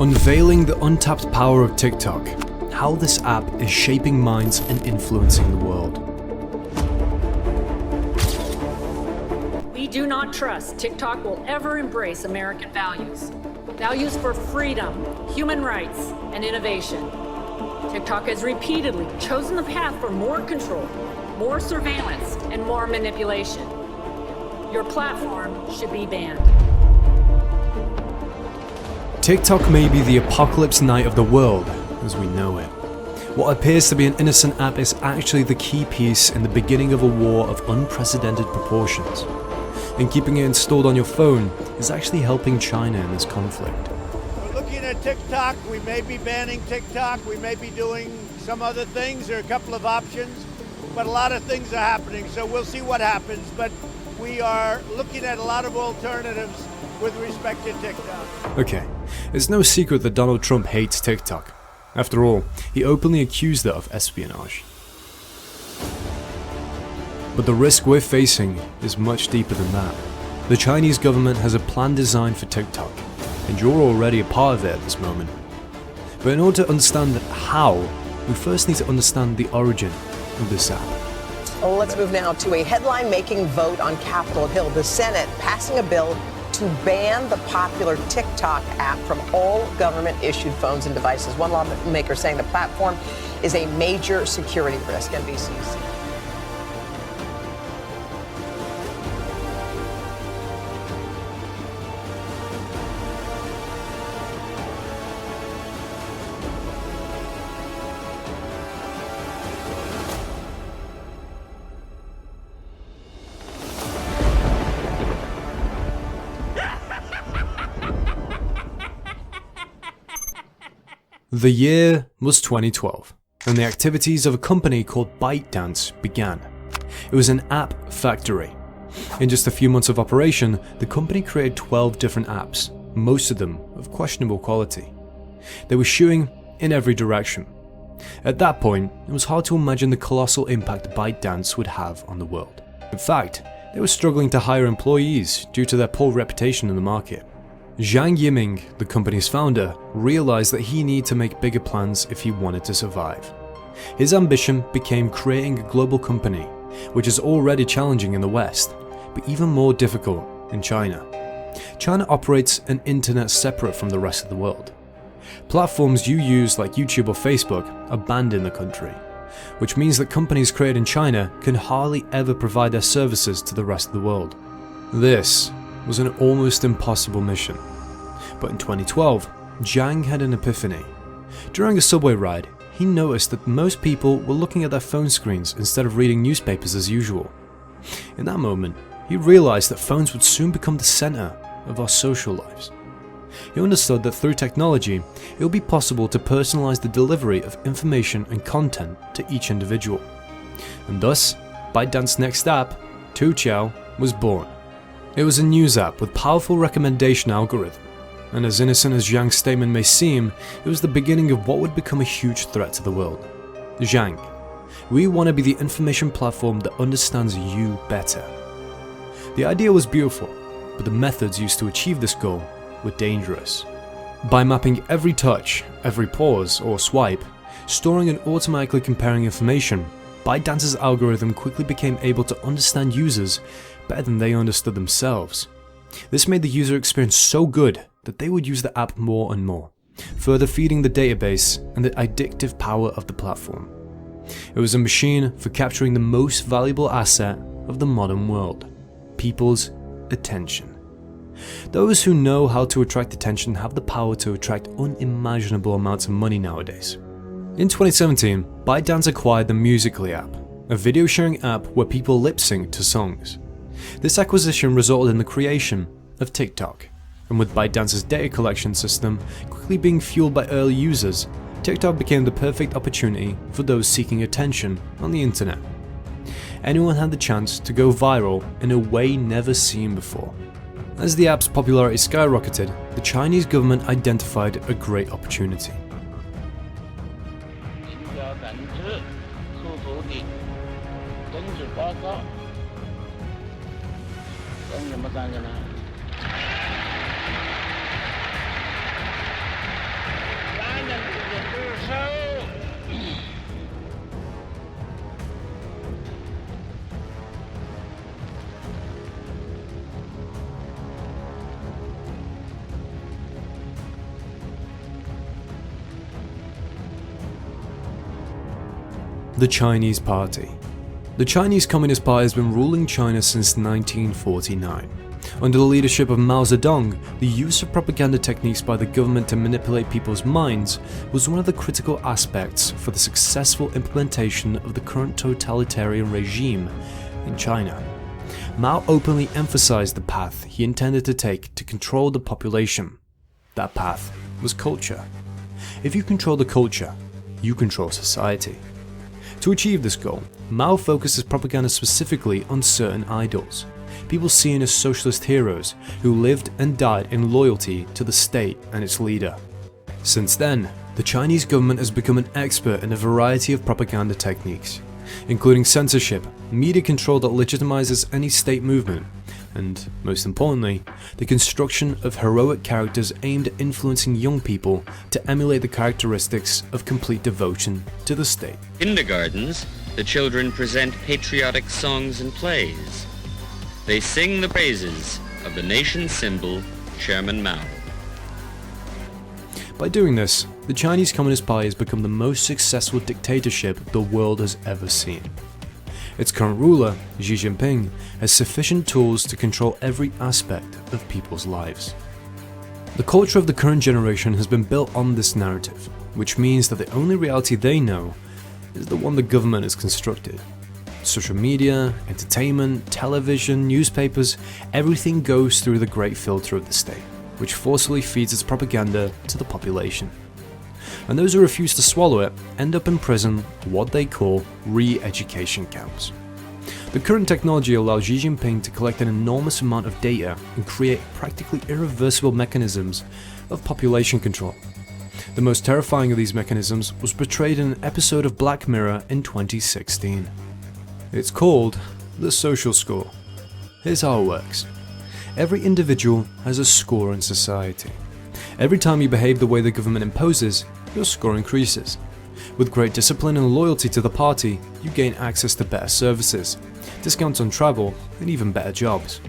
Unveiling the untapped power of TikTok, how this app is shaping minds and influencing the world. We do not trust TikTok will ever embrace American values. Values for freedom, human rights, and innovation. TikTok has repeatedly chosen the path for more control, more surveillance, and more manipulation. Your platform should be banned. TikTok may be the apocalypse night of the world as we know it. What appears to be an innocent app is actually the key piece in the beginning of a war of unprecedented proportions. And keeping it installed on your phone is actually helping China in this conflict. We're looking at TikTok. We may be banning TikTok. We may be doing some other things. There are a couple of options, but a lot of things are happening. So we'll see what happens. But we are looking at a lot of alternatives with respect to TikTok. Okay, it's no secret that Donald Trump hates TikTok. After all, he openly accused it of espionage. But the risk we're facing is much deeper than that. The Chinese government has a plan designed for TikTok, and you're already a part of it at this moment. But in order to understand how, we first need to understand the origin of this app. Well, let's move now to a headline-making vote on Capitol Hill. The Senate passing a bill to ban the popular TikTok app from all government-issued phones and devices. One lawmaker saying the platform is a major security risk. NBC's. The year was 2012, and the activities of a company called ByteDance began. It was an app factory. In just a few months of operation, the company created 12 different apps, most of them of questionable quality. They were shooing in every direction. At that point, it was hard to imagine the colossal impact ByteDance would have on the world. In fact, they were struggling to hire employees due to their poor reputation in the market. Zhang Yiming, the company's founder, realized that he needed to make bigger plans if he wanted to survive. His ambition became creating a global company, which is already challenging in the West, but even more difficult in China. China operates an internet separate from the rest of the world. Platforms you use like YouTube or Facebook are banned in the country, which means that companies created in China can hardly ever provide their services to the rest of the world. This was an almost impossible mission. But in 2012, Zhang had an epiphany. During a subway ride, he noticed that most people were looking at their phone screens instead of reading newspapers as usual. In that moment, he realized that phones would soon become the center of our social lives. He understood that through technology, it would be possible to personalize the delivery of information and content to each individual. And thus, ByteDance's next app, Tuqiao, was born. It was a news app with powerful recommendation algorithm, and as innocent as Zhang's statement may seem, it was the beginning of what would become a huge threat to the world. Zhang, we want to be the information platform that understands you better. The idea was beautiful, but the methods used to achieve this goal were dangerous. By mapping every touch, every pause or swipe, storing and automatically comparing information, ByteDance's algorithm quickly became able to understand users better than they understood themselves. This made the user experience so good that they would use the app more and more, further feeding the database and the addictive power of the platform. It was a machine for capturing the most valuable asset of the modern world: people's attention. Those who know how to attract attention have the power to attract unimaginable amounts of money nowadays. In 2017, ByteDance acquired the Musical.ly app, a video sharing app where people lip sync to songs. This acquisition resulted in the creation of TikTok, and with ByteDance's data collection system quickly being fueled by early users, TikTok became the perfect opportunity for those seeking attention on the internet. Anyone had the chance to go viral in a way never seen before. As the app's popularity skyrocketed, the Chinese government identified a great opportunity. The Chinese Party. The Chinese Communist Party has been ruling China since 1949. Under the leadership of Mao Zedong, the use of propaganda techniques by the government to manipulate people's minds was one of the critical aspects for the successful implementation of the current totalitarian regime in China. Mao openly emphasized the path he intended to take to control the population. That path was culture. If you control the culture, you control society. To achieve this goal, Mao focused his propaganda specifically on certain idols, people seen as socialist heroes who lived and died in loyalty to the state and its leader. Since then, the Chinese government has become an expert in a variety of propaganda techniques, including censorship, media control that legitimizes any state movement, and, most importantly, the construction of heroic characters aimed at influencing young people to emulate the characteristics of complete devotion to the state. Kindergartens, the children present patriotic songs and plays. They sing the praises of the nation's symbol, Chairman Mao. By doing this, the Chinese Communist Party has become the most successful dictatorship the world has ever seen. Its current ruler, Xi Jinping, has sufficient tools to control every aspect of people's lives. The culture of the current generation has been built on this narrative, which means that the only reality they know is the one the government has constructed. Social media, entertainment, television, newspapers, everything goes through the great filter of the state, which forcefully feeds its propaganda to the population. And those who refuse to swallow it end up in prison, what they call re-education camps. The current technology allows Xi Jinping to collect an enormous amount of data and create practically irreversible mechanisms of population control. The most terrifying of these mechanisms was portrayed in an episode of Black Mirror in 2016. It's called the social score. Here's how it works. Every individual has a score in society. Every time you behave the way the government imposes, your score increases. With great discipline and loyalty to the party, you gain access to better services, discounts on travel, and even better jobs.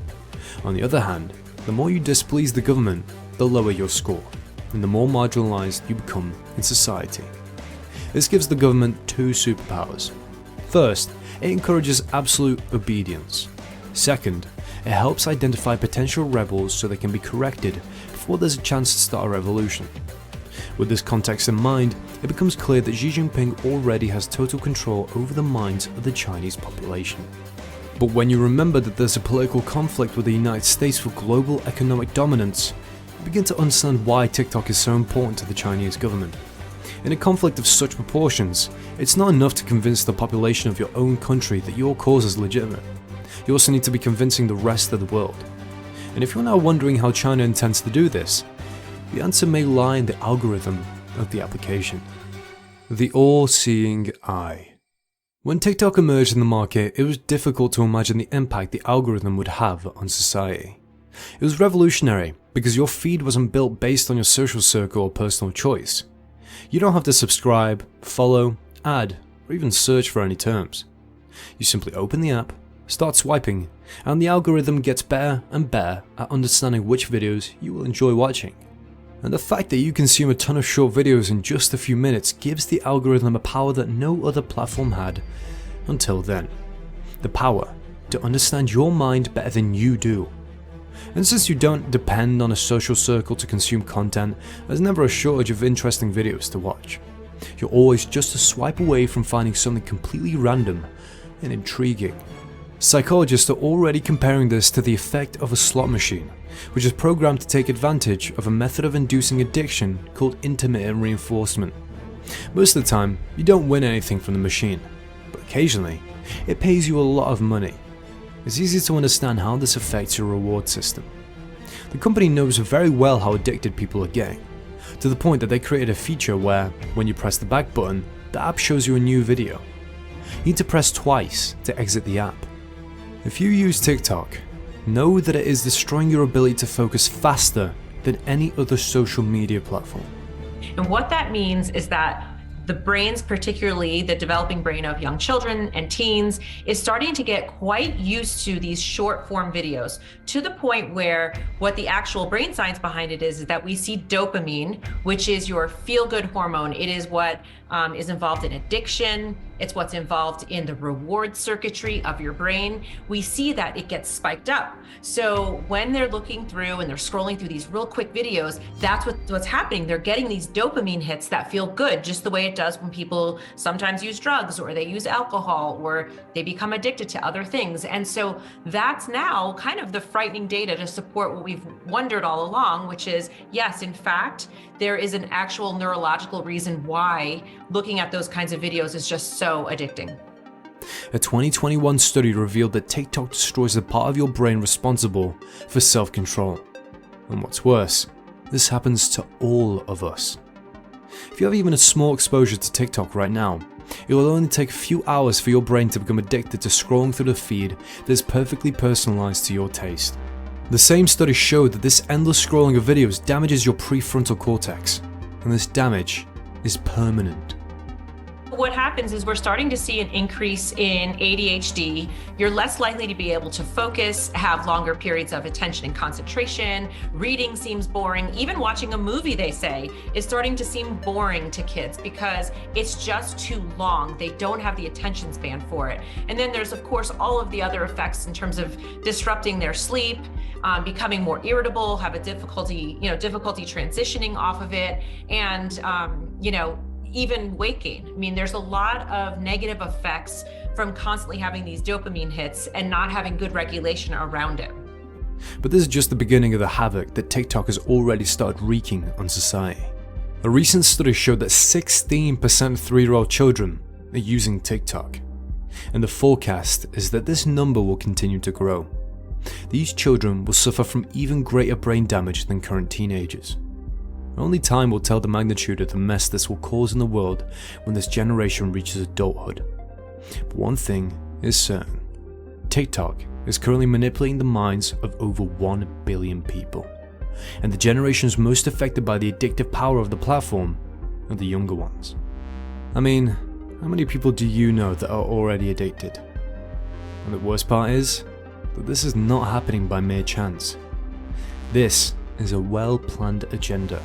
On the other hand, the more you displease the government, the lower your score, and the more marginalized you become in society. This gives the government two superpowers. First, it encourages absolute obedience. Second, it helps identify potential rebels so they can be corrected before there's a chance to start a revolution. With this context in mind, it becomes clear that Xi Jinping already has total control over the minds of the Chinese population. But when you remember that there's a political conflict with the United States for global economic dominance, you begin to understand why TikTok is so important to the Chinese government. In a conflict of such proportions, it's not enough to convince the population of your own country that your cause is legitimate. You also need to be convincing the rest of the world. And if you're now wondering how China intends to do this, the answer may lie in the algorithm of the application. The all-seeing eye. When TikTok emerged in the market, it was difficult to imagine the impact the algorithm would have on society. It was revolutionary because your feed wasn't built based on your social circle or personal choice. You don't have to subscribe, follow, add, or even search for any terms. You simply open the app, start swiping, and the algorithm gets better and better at understanding which videos you will enjoy watching. And the fact that you consume a ton of short videos in just a few minutes gives the algorithm a power that no other platform had until then. The power to understand your mind better than you do. And since you don't depend on a social circle to consume content, there's never a shortage of interesting videos to watch. You're always just a swipe away from finding something completely random and intriguing. Psychologists are already comparing this to the effect of a slot machine, which is programmed to take advantage of a method of inducing addiction called intermittent reinforcement. Most of the time, you don't win anything from the machine, but occasionally, it pays you a lot of money. It's easy to understand how this affects your reward system. The company knows very well how addicted people are getting, to the point that they created a feature where, when you press the back button, the app shows you a new video. You need to press twice to exit the app. If you use TikTok, know that it is destroying your ability to focus faster than any other social media platform. And what that means is that the brains, particularly the developing brain of young children and teens, is starting to get quite used to these short form videos, to the point where what the actual brain science behind it is that we see dopamine, which is your feel-good hormone. It is what is involved in addiction, It's what's involved in the reward circuitry of your brain. We see that it gets spiked up. So when they're looking through and they're scrolling through these real quick videos, that's what's happening. They're getting these dopamine hits that feel good, just the way it does when people sometimes use drugs or they use alcohol or they become addicted to other things. And so that's now kind of the frightening data to support what we've wondered all along, which is, yes, in fact, there is an actual neurological reason why looking at those kinds of videos is just so addicting. A 2021 study revealed that TikTok destroys the part of your brain responsible for self-control. And what's worse, this happens to all of us. If you have even a small exposure to TikTok right now, it will only take a few hours for your brain to become addicted to scrolling through the feed that is perfectly personalized to your taste. The same study showed that this endless scrolling of videos damages your prefrontal cortex, and this damage is permanent. What happens is we're starting to see an increase in ADHD. You're less likely to be able to focus, have longer periods of attention and concentration. Reading seems boring. Even watching a movie, they say, is starting to seem boring to kids because it's just too long. They don't have the attention span for it. And then there's, of course, all of the other effects in terms of disrupting their sleep, becoming more irritable, have a difficulty transitioning off of it, and even weight gain. I mean, there's a lot of negative effects from constantly having these dopamine hits and not having good regulation around it. But this is just the beginning of the havoc that TikTok has already started wreaking on society. A recent study showed that 16% of 3-year-old children are using TikTok, and the forecast is that this number will continue to grow. These children will suffer from even greater brain damage than current teenagers. Only time will tell the magnitude of the mess this will cause in the world when this generation reaches adulthood. But one thing is certain. TikTok is currently manipulating the minds of over 1 billion people. And the generations most affected by the addictive power of the platform are the younger ones. I mean, how many people do you know that are already addicted? And the worst part is that this is not happening by mere chance. This is a well-planned agenda.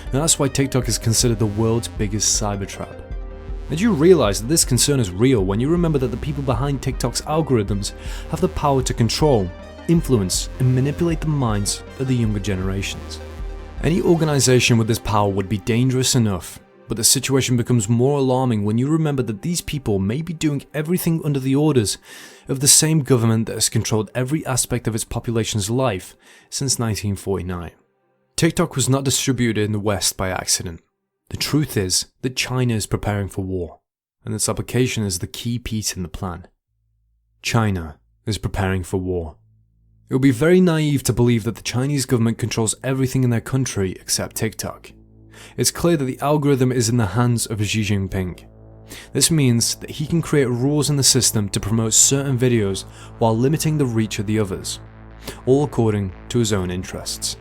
And that's why TikTok is considered the world's biggest cyber trap. And you realize that this concern is real when you remember that the people behind TikTok's algorithms have the power to control, influence, and manipulate the minds of the younger generations. Any organization with this power would be dangerous enough, but the situation becomes more alarming when you remember that these people may be doing everything under the orders of the same government that has controlled every aspect of its population's life since 1949. TikTok was not distributed in the West by accident. The truth is that China is preparing for war, and its application is the key piece in the plan. China is preparing for war. It would be very naive to believe that the Chinese government controls everything in their country except TikTok. It's clear that the algorithm is in the hands of Xi Jinping. This means that he can create rules in the system to promote certain videos while limiting the reach of the others, all according to his own interests.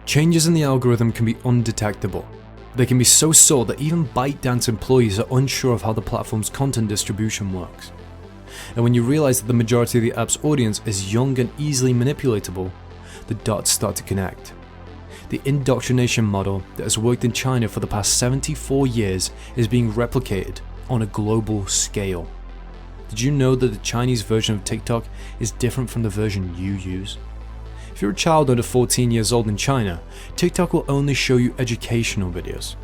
Changes in the algorithm can be undetectable. They can be so subtle that even ByteDance employees are unsure of how the platform's content distribution works. And when you realize that the majority of the app's audience is young and easily manipulatable, the dots start to connect. The indoctrination model that has worked in China for the past 74 years is being replicated on a global scale. Did you know that the Chinese version of TikTok is different from the version you use? If you're a child under 14 years old in China, TikTok will only show you educational videos.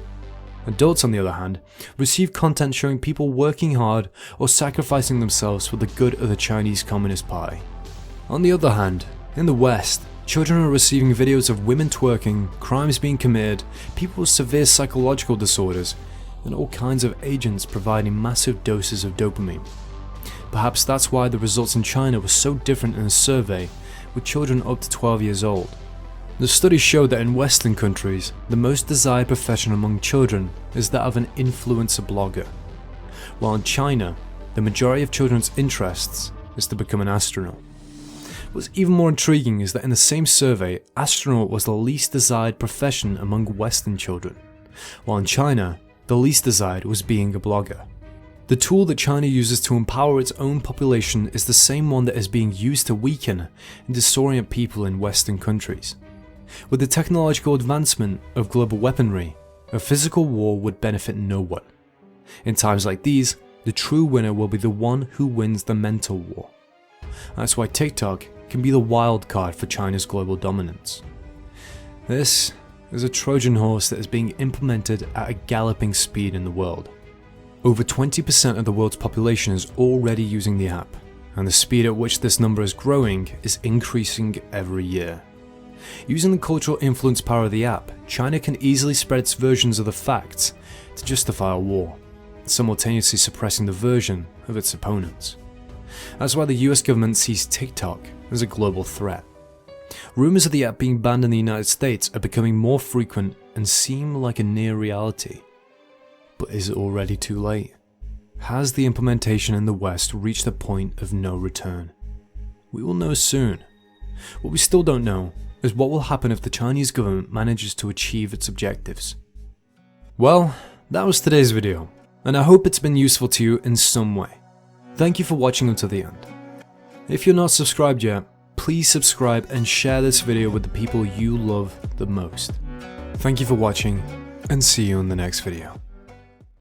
Adults, on the other hand, receive content showing people working hard or sacrificing themselves for the good of the Chinese Communist Party. On the other hand, in the West, children are receiving videos of women twerking, crimes being committed, people with severe psychological disorders, and all kinds of agents providing massive doses of dopamine. Perhaps that's why the results in China were so different in a survey with children up to 12 years old. The study showed that in Western countries, the most desired profession among children is that of an influencer blogger, while in China, the majority of children's interests is to become an astronaut. What's even more intriguing is that in the same survey, astronaut was the least desired profession among Western children, while in China, the least desired was being a blogger. The tool that China uses to empower its own population is the same one that is being used to weaken and disorient people in Western countries. With the technological advancement of global weaponry, a physical war would benefit no one. In times like these, the true winner will be the one who wins the mental war. That's why TikTok can be the wild card for China's global dominance. This is a Trojan horse that is being implemented at a galloping speed in the world. Over 20% of the world's population is already using the app, and the speed at which this number is growing is increasing every year. Using the cultural influence power of the app, China can easily spread its versions of the facts to justify a war, simultaneously suppressing the version of its opponents. That's why the US government sees TikTok as a global threat. Rumors of the app being banned in the United States are becoming more frequent and seem like a near reality. But is it already too late? Has the implementation in the West reached a point of no return? We will know soon. What we still don't know is what will happen if the Chinese government manages to achieve its objectives. Well, that was today's video, and I hope it's been useful to you in some way. Thank you for watching until the end. If you're not subscribed yet, please subscribe and share this video with the people you love the most. Thank you for watching, and see you in the next video.